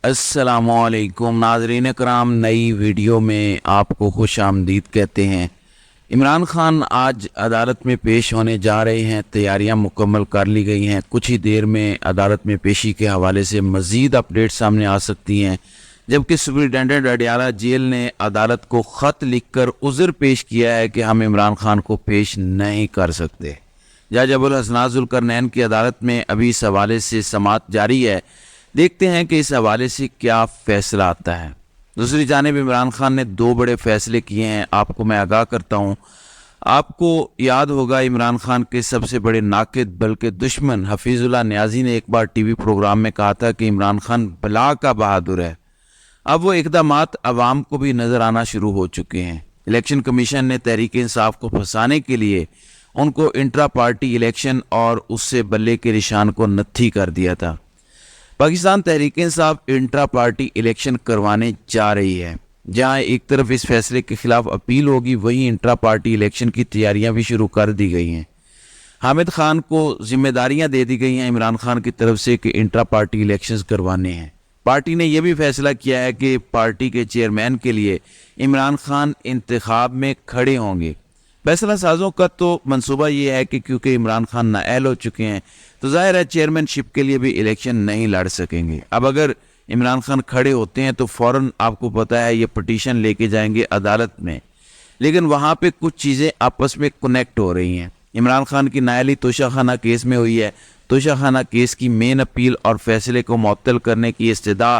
अस्सलाम वालेकुम नाज़रीन कराम, नई वीडियो में आपको खुश आमदीद कहते हैं। इमरान खान आज अदालत में पेश होने जा रहे हैं। तैयारियां मुकम्मल कर ली गई हैं। कुछ ही देर में अदालत में पेशी के हवाले से मज़ीद अपडेट सामने आ सकती हैं। जबकि सुपरिटेंडेंट अडयाला जेल ने अदालत को ख़त लिखकर उज़र पेश किया है कि हम इमरान खान को पेश नहीं कर सकते। जज अबुल हसनात ज़ुल्करनैन की अदालत में अभी इस हवाले से समाअत जारी है। देखते हैं कि इस हवाले से क्या फ़ैसला आता है। दूसरी जानिब इमरान खान ने दो बड़े फ़ैसले किए हैं। आपको मैं आगाह करता हूँ। आपको याद होगा इमरान खान के सबसे बड़े नाक़िद बल्कि दुश्मन हफीज़ुल्लाह न्याज़ी ने एक बार टीवी प्रोग्राम में कहा था कि इमरान खान बला का बहादुर है। अब वो इक़दामात अवाम को भी नज़र आना शुरू हो चुके हैं। इलेक्शन कमीशन ने तहरीक इंसाफ को फंसाने के लिए उनको इंट्रा पार्टी इलेक्शन और उससे बल्ले के निशान को नत्थी कर दिया था। Pakistan Tehreek Insaf intra party election करवाने जा रही है। जहां एक तरफ इस फैसले के खिलाफ अपील होगी, वहीं इंट्रा पार्टी इलेक्शन की तैयारियां भी शुरू कर दी गई हैं। हामिद खान को जिम्मेदारियां दे दी गई हैं इमरान खान की तरफ से कि इंट्रा पार्टी इलेक्शंस करवाने हैं। पार्टी ने यह भी फैसला किया है कि पार्टी के चेयरमैन के लिए इमरान खान इंतखाब में खड़े होंगे। फैसला साजों का तो मंसूबा ये है कि क्योंकि इमरान खान नाअहल हो चुके हैं तो जाहिर है चेयरमैनशिप के लिए भी इलेक्शन नहीं लड़ सकेंगे। अब अगर इमरान खान खड़े होते हैं तो फ़ौरन आपको पता है ये पटिशन लेके जाएंगे अदालत में, लेकिन वहाँ पे कुछ चीज़ें आपस में कनेक्ट हो रही हैं। इमरान खान की नाअहली तोशाखाना केस में हुई है। तोशाखाना केस की मेन अपील और फैसले को मुअत्तल करने की इस्तदा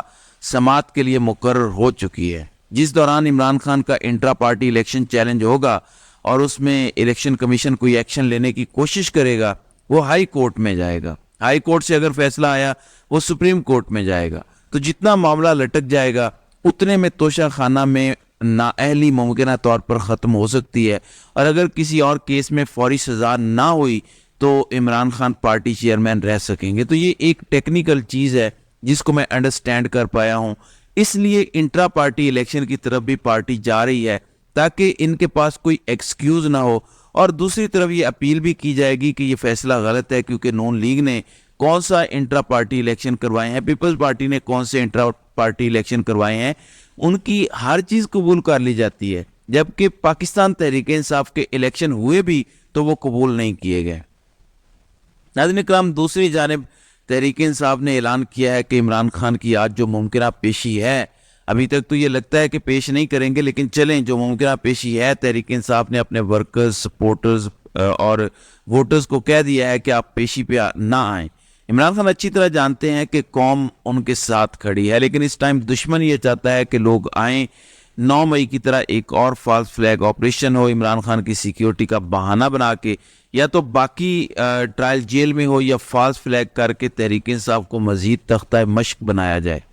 समाअत के लिए मुकर्रर हो चुकी है, जिस दौरान इमरान खान का इंट्रा पार्टी इलेक्शन चैलेंज होगा और उसमें इलेक्शन कमीशन कोई एक्शन लेने की कोशिश करेगा, वो हाई कोर्ट में जाएगा। हाई कोर्ट से अगर फैसला आया वो सुप्रीम कोर्ट में जाएगा। तो जितना मामला लटक जाएगा उतने में तोशा खाना में नाअहली मुमकिन तौर पर ख़त्म हो सकती है। और अगर किसी और केस में फौरी सज़ा ना हुई तो इमरान खान पार्टी चेयरमैन रह सकेंगे। तो ये एक टेक्निकल चीज़ है जिसको मैं अंडरस्टैंड कर पाया हूँ। इसलिए इंट्रा पार्टी इलेक्शन की तरफ भी पार्टी जा रही है ताकि इनके पास कोई एक्सक्यूज़ ना हो। और दूसरी तरफ ये अपील भी की जाएगी कि ये फैसला गलत है, क्योंकि नून लीग ने कौन सा इंट्रा पार्टी इलेक्शन करवाए हैं, पीपल्स पार्टी ने कौन से इंट्रा पार्टी इलेक्शन करवाए हैं, उनकी हर चीज़ कबूल कर ली जाती है। जबकि पाकिस्तान तहरीक इंसाफ के इलेक्शन हुए भी तो वो कबूल नहीं किए गए। नाज़रीन इकराम, दूसरी जानिब तहरीक इंसाफ ने ऐलान किया है कि इमरान खान की आज जो मुमकिन पेशी है, अभी तक तो ये लगता है कि पेश नहीं करेंगे, लेकिन चलें जो मुमकिन पेशी है, तहरीक इंसाफ ने अपने वर्कर्स, सपोर्टर्स और वोटर्स को कह दिया है कि आप पेशी पे ना आएँ। इमरान खान अच्छी तरह जानते हैं कि कौम उनके साथ खड़ी है, लेकिन इस टाइम दुश्मन ये चाहता है कि लोग आएँ। 9 मई की तरह एक और फॉल्स फ्लैग ऑपरेशन हो, इमरान खान की सिक्योरिटी का बहाना बना के, या तो बाकी ट्रायल जेल में हो, या फॉल्स फ्लैग करके तहरीक इंसाफ को मज़ीद तख्ता मश्क बनाया जाए।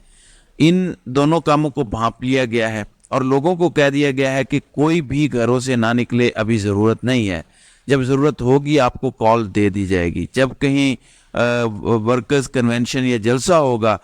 इन दोनों कामों को भांप लिया गया है और लोगों को कह दिया गया है कि कोई भी घरों से ना निकले, अभी ज़रूरत नहीं है। जब ज़रूरत होगी आपको कॉल दे दी जाएगी। जब कहीं वर्कर्स कन्वेंशन या जलसा होगा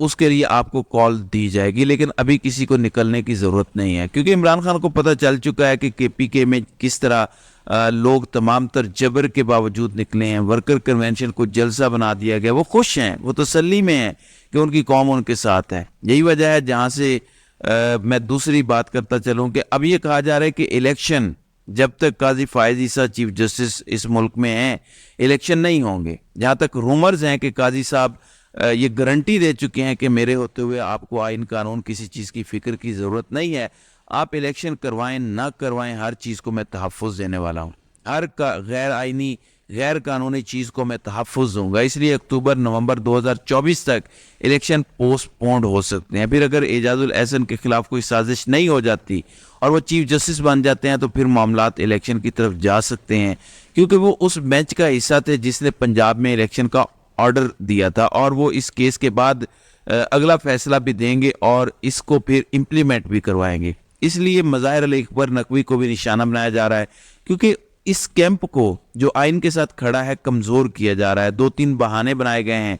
उसके लिए आपको कॉल दी जाएगी, लेकिन अभी किसी को निकलने की ज़रूरत नहीं है, क्योंकि इमरान खान को पता चल चुका है कि केपीके में किस तरह लोग तमाम तर जबर के बावजूद निकले हैं। वर्कर कन्वेंशन को जलसा बना दिया गया। वो खुश हैं, वो तसल्ली में हैं कि उनकी कौम उनके साथ है। यही वजह है जहाँ से मैं दूसरी बात करता चलूँ कि अब ये कहा जा रहा है कि इलेक्शन जब तक काजी फायज ईसा चीफ जस्टिस इस मुल्क में हैं, इलेक्शन नहीं होंगे। जहाँ तक रूमर्स हैं कि काजी साहब ये गारंटी दे चुके हैं कि मेरे होते हुए आपको आइन कानून किसी चीज़ की फ़िक्र की ज़रूरत नहीं है, आप इलेक्शन करवाएं ना करवाएं, हर चीज़ को मैं तहफ़्फ़ुज़ देने वाला हूँ। हर का गैर आइनी गैर कानूनी चीज़ को मैं तहफ़्फ़ुज़ दूंगा। इसलिए अक्टूबर नवंबर 2024 तक इलेक्शन पोस्टपोन्ड हो सकते हैं। फिर अगर एजाजुल एहसन के खिलाफ कोई साजिश नहीं हो जाती और वो चीफ जस्टिस बन जाते हैं तो फिर मामलात इलेक्शन की तरफ जा सकते हैं, क्योंकि वो उस बेंच का हिस्सा थे जिसने पंजाब में इलेक्शन का ऑर्डर दिया था और वो इस केस के बाद अगला फैसला भी देंगे और इसको फिर इम्प्लीमेंट भी करवाएंगे। इसलिए मज़ाहिर अली अकबर नकवी को भी निशाना बनाया जा रहा है, क्योंकि इस कैंप को जो आइन के साथ खड़ा है कमज़ोर किया जा रहा है। 2-3 बहाने बनाए गए हैं।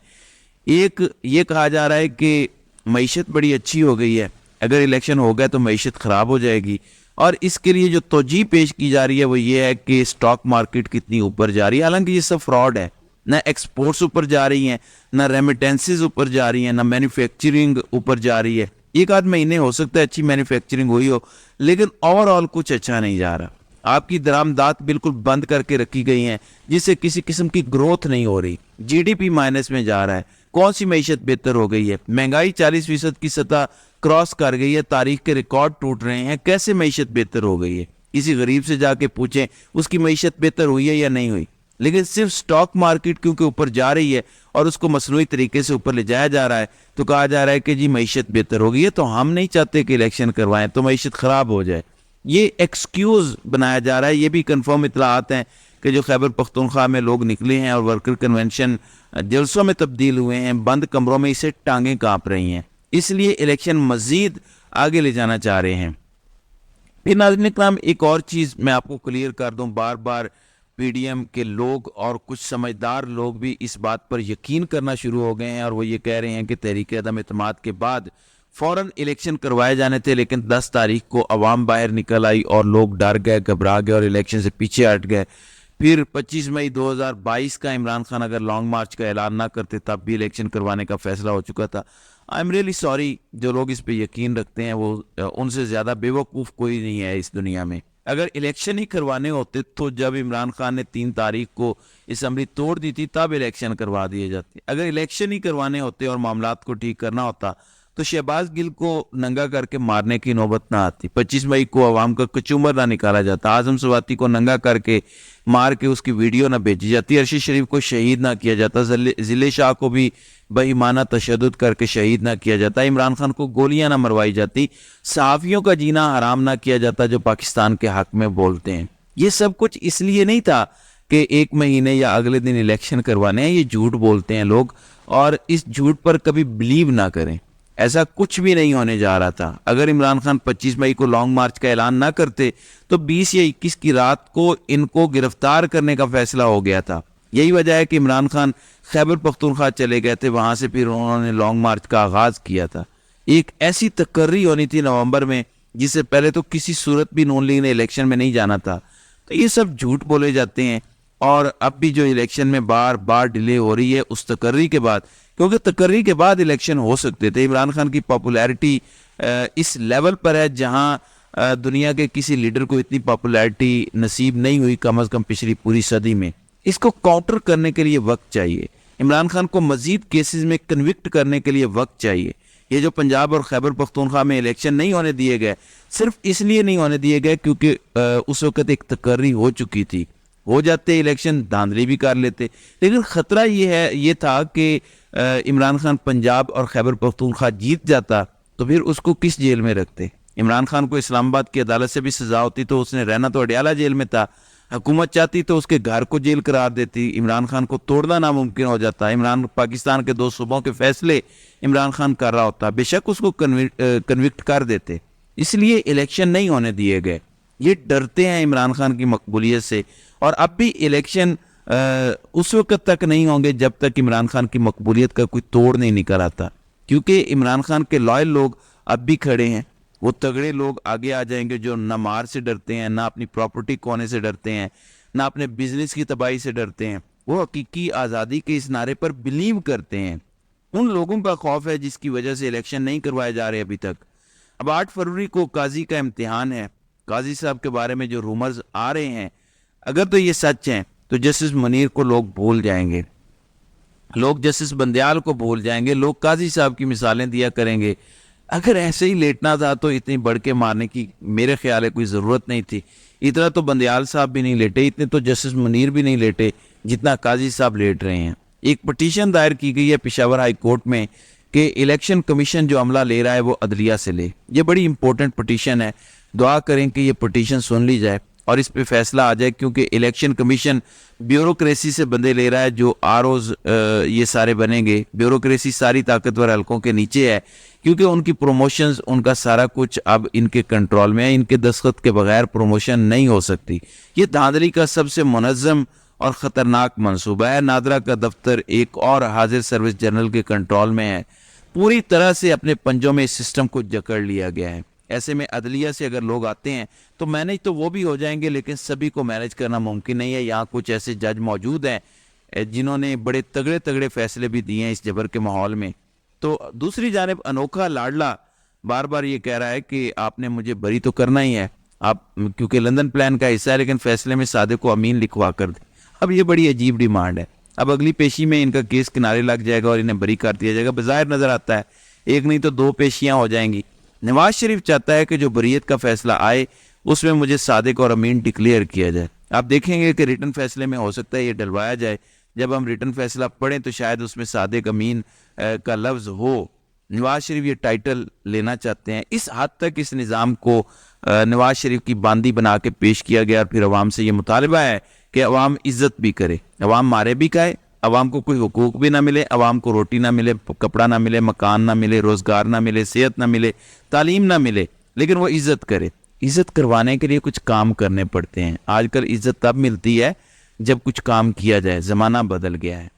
एक ये कहा जा रहा है कि मईशत बड़ी अच्छी हो गई है, अगर इलेक्शन हो गया तो मईशत ख़राब हो जाएगी, और इसके लिए जो तोजी पेश की जा रही है वो ये है कि स्टॉक मार्केट कितनी ऊपर जा रही है। हालांकि ये सब फ्रॉड है। 2-3 बहाने बनाए गए हैं। एक ये कहा जा रहा है कि मईशत बड़ी अच्छी हो गई है, अगर इलेक्शन हो गया तो मईशत ख़राब हो जाएगी, और इसके लिए जो तोजी पेश की जा रही है वो ये है कि स्टॉक मार्केट कितनी ऊपर जा रही है। हालांकि ये सब फ्रॉड है। نہ ایکسپورٹس اوپر جا رہی ہیں، نہ ریمیٹنسز اوپر جا رہی ہیں، نہ مینوفیکچرنگ اوپر جا رہی ہے. ایک آدھ مہینے ہو سکتا ہے اچھی مینوفیکچرنگ ہوئی ہو، لیکن اوور آل کچھ اچھا نہیں جا رہا. آپ کی درآمدات بالکل بند کر کے رکھی گئی ہیں جس سے کسی قسم کی گروتھ نہیں ہو رہی. جی ڈی پی مائنس میں جا رہا ہے. کون سی معیشت بہتر ہو گئی ہے؟ مہنگائی 40% کی سطح کراس کر گئی ہے، تاریخ کے ریکارڈ ٹوٹ رہے ہیں. کیسے معیشت بہتر ہو گئی ہے؟ کسی غریب سے جا کے پوچھیں اس کی معیشت بہتر ہوئی ہے یا نہیں ہوئی. لیکن صرف سٹاک مارکیٹ کیونکہ اوپر جا رہی ہے اور اس کو مصنوعی طریقے سے اوپر لے جایا جا رہا ہے تو کہا جا رہا ہے کہ جی معیشت بہتر ہو گئی ہے. تو ہم نہیں چاہتے کہ الیکشن کروائیں تو معیشت خراب ہو جائے. یہ ایکسکیوز بنایا جا رہا ہے. یہ بھی کنفرم اطلاعات ہیں کہ جو خیبر پختونخوا میں لوگ نکلے ہیں اور ورکر کنونشن جلسوں میں تبدیل ہوئے ہیں، بند کمروں میں اسے ٹانگیں کانپ رہی ہیں، اس لیے الیکشن مزید آگے لے جانا چاہ رہے ہیں. پھر ناظرین اکرام ایک اور چیز میں آپ کو کلیئر کر دوں، بار بار پی ڈی ایم کے لوگ اور کچھ سمجھدار لوگ بھی اس بات پر یقین کرنا شروع ہو گئے ہیں اور وہ یہ کہہ رہے ہیں کہ تحریک عدم اعتماد کے بعد فوراً الیکشن کروائے جانے تھے، لیکن 10 تاریخ کو عوام باہر نکل آئی اور لوگ ڈر گئے، گھبرا گئے اور الیکشن سے پیچھے ہٹ گئے. پھر 25 مئی 2022 کا عمران خان اگر لانگ مارچ کا اعلان نہ کرتے تب بھی الیکشن کروانے کا فیصلہ ہو چکا تھا. آئی ایم ریئلی سوری، جو لوگ اس پہ یقین رکھتے ہیں وہ ان سے زیادہ بے وقوف کوئی نہیں ہے اس دنیا میں. اگر الیکشن ہی کروانے ہوتے تو جب عمران خان نے 3 تاریخ کو اسمبلی توڑ دی تھی تب الیکشن کروا دیے جاتے. اگر الیکشن ہی کروانے ہوتے اور معاملات کو ٹھیک کرنا ہوتا تو شہباز گل کو ننگا کر کے مارنے کی نوبت نہ آتی. 25 مئی کو عوام کا کچومر نہ نکالا جاتا، اعظم سواتی کو ننگا کر کے مار کے اس کی ویڈیو نہ بھیجی جاتی، ارشد شریف کو شہید نہ کیا جاتا، ضلع شاہ کو بھی بےایمانہ تشدد کر کے شہید نہ کیا جاتا، عمران خان کو گولیاں نہ مروائی جاتی، صحافیوں کا جینا حرام نہ کیا جاتا جو پاکستان کے حق میں بولتے ہیں. یہ سب کچھ اس لیے نہیں تھا کہ ایک مہینے یا اگلے دن الیکشن کروانے ہیں. یہ جھوٹ بولتے ہیں لوگ اور اس جھوٹ پر کبھی بلیو نہ کریں. ایسا کچھ بھی نہیں ہونے جا رہا تھا. اگر عمران خان 25 مئی کو لانگ مارچ کا اعلان نہ کرتے تو 20 یا 21 کی رات کو ان کو گرفتار کرنے کا فیصلہ ہو گیا تھا. یہی وجہ ہے کہ عمران خان خیبر پختونخوا چلے گئے تھے، وہاں سے پھر انہوں نے لانگ مارچ کا آغاز کیا تھا. ایک ایسی تقرری ہونی تھی نومبر میں جس سے پہلے تو کسی صورت بھی نون لیگ نے الیکشن میں نہیں جانا تھا. تو یہ سب جھوٹ بولے جاتے ہیں اور اب بھی جو الیکشن میں بار بار ڈیلے ہو رہی ہے اس تقرری کے بعد، کیونکہ تقرری کے بعد الیکشن ہو سکتے تھے. عمران خان کی پاپولیرٹی اس لیول پر ہے جہاں دنیا کے کسی لیڈر کو اتنی پاپولیرٹی نصیب نہیں ہوئی کم از کم پچھلی پوری صدی میں. اس کو کاؤنٹر کرنے کے لیے وقت چاہیے. عمران خان کو مزید کیسز میں کنوکٹ کرنے کے لیے وقت چاہیے. یہ جو پنجاب اور خیبر پختونخوا میں الیکشن نہیں ہونے دیے گئے صرف اس لیے نہیں ہونے دیے گئے کیونکہ اس وقت ایک تقرری ہو چکی تھی. ہو جاتے الیکشن دھاندلی بھی کر لیتے، لیکن خطرہ یہ تھا کہ عمران خان پنجاب اور خیبر پختونخوا جیت جاتا تو پھر اس کو کس جیل میں رکھتے. عمران خان کو اسلام آباد کی عدالت سے بھی سزا ہوتی تو اس نے رہنا تو اڈیالہ جیل میں تھا. حکومت چاہتی تو اس کے گھر کو جیل قرار دیتی. عمران خان کو توڑنا ناممکن ہو جاتا. پاکستان کے 2 صوبوں کے فیصلے عمران خان کر رہا ہوتا، بے شک اس کو کنوکٹ کر دیتے. اس لیے الیکشن نہیں ہونے دیے گئے. یہ ڈرتے ہیں عمران خان کی مقبولیت سے اور اب بھی الیکشن اس وقت تک نہیں ہوں گے جب تک عمران خان کی مقبولیت کا کوئی توڑ نہیں نکل آتا، کیونکہ عمران خان کے لائل لوگ اب بھی کھڑے ہیں. وہ تگڑے لوگ آگے آ جائیں گے جو نہ مار سے ڈرتے ہیں، نہ اپنی پراپرٹی کھونے سے ڈرتے ہیں، نہ اپنے بزنس کی تباہی سے ڈرتے ہیں. وہ حقیقی آزادی کے اس نعرے پر بلیو کرتے ہیں. ان لوگوں کا خوف ہے جس کی وجہ سے الیکشن نہیں کروائے جا رہے ابھی تک. اب 8 فروری کو قاضی کا امتحان ہے. قاضی صاحب کے بارے میں جو رومرز آ رہے ہیں اگر تو یہ سچ ہیں تو جسٹس منیر کو لوگ بھول جائیں گے، لوگ جسٹس بندیال کو بھول جائیں گے، لوگ قاضی صاحب کی مثالیں دیا کریں گے. اگر ایسے ہی لیٹنا تھا تو اتنی بڑھ کے مارنے کی میرے خیال ہے کوئی ضرورت نہیں تھی. اتنا تو بندیال صاحب بھی نہیں لیٹے، اتنے تو جسٹس منیر بھی نہیں لیٹے جتنا قاضی صاحب لیٹ رہے ہیں. ایک پٹیشن دائر کی گئی ہے پشاور ہائی کورٹ میں کہ الیکشن کمیشن جو عملہ لے رہا ہے وہ عدلیہ سے لے. یہ بڑی امپورٹنٹ پٹیشن ہے. دعا کریں کہ یہ پٹیشن سن لی جائے اور اس پہ فیصلہ آ جائے، کیونکہ الیکشن کمیشن بیوروکریسی سے بندے لے رہا ہے. جو آروز یہ سارے بنیں گے، بیوروکریسی ساری طاقتور حلقوں کے نیچے ہے کیونکہ ان کی پروموشنز ان کا سارا کچھ اب ان کے کنٹرول میں ہے. ان کے دستخط کے بغیر پروموشن نہیں ہو سکتی. یہ دھاندلی کا سب سے منظم اور خطرناک منصوبہ ہے. نادرا کا دفتر ایک اور حاضر سروس جنرل کے کنٹرول میں ہے. پوری طرح سے اپنے پنجوں میں اس سسٹم کو جکڑ لیا گیا ہے. ایسے میں عدلیہ سے اگر لوگ آتے ہیں تو مینج تو وہ بھی ہو جائیں گے لیکن سبھی کو مینج کرنا ممکن نہیں ہے. یہاں کچھ ایسے جج موجود ہیں जिन्होंने बड़े तगड़े तगड़े फैसले भी दिए हैं इस जबर के माहौल में। तो दूसरी जानिब अनोखा लाडला बार बार ये कह रहा है कि आपने मुझे बरी तो करना ही है, आप क्योंकि लंदन प्लान का हिस्सा है, लेकिन फैसले में सादिक को अमीन लिखवा कर दे। अब ये बड़ी अजीब डिमांड है। अब अगली पेशी में इनका केस किनारे लग जाएगा और इन्हें बरी कर दिया जाएगा। बज़ाहिर नज़र आता है एक नहीं तो दो पेशियाँ हो जाएंगी। नवाज शरीफ चाहता है कि जो बरीयत का फैसला आए उसमें मुझे सादिक और अमीन डिक्लेयर किया जाए। आप देखेंगे कि रिटर्न फैसले में हो सकता है ये डलवाया जाए। जब हम रिटर्न फैसला पढ़ें तो शायद उसमें सादिक अमीन का लफ्ज़ हो। नवाज शरीफ ये टाइटल लेना चाहते हैं। इस हद तक इस निज़ाम को नवाज शरीफ की बांदी बना के पेश किया गया और फिर अवाम से ये मुतालबा है कि अवाम इज़्ज़त भी करे, अवाम मारे भी खाए, अवाम को कोई हुकूक भी ना मिले, अवाम को रोटी ना मिले, कपड़ा ना मिले, मकान ना मिले, रोज़गार ना मिले, सेहत ना मिले, तालीम ना मिले, लेकिन वो इज़्ज़त करे। इज़्ज़त करवाने के लिए कुछ काम करने पड़ते हैं। आजकल इज़्ज़त तब मिलती है जब कुछ काम किया जाए। ज़माना बदल गया है।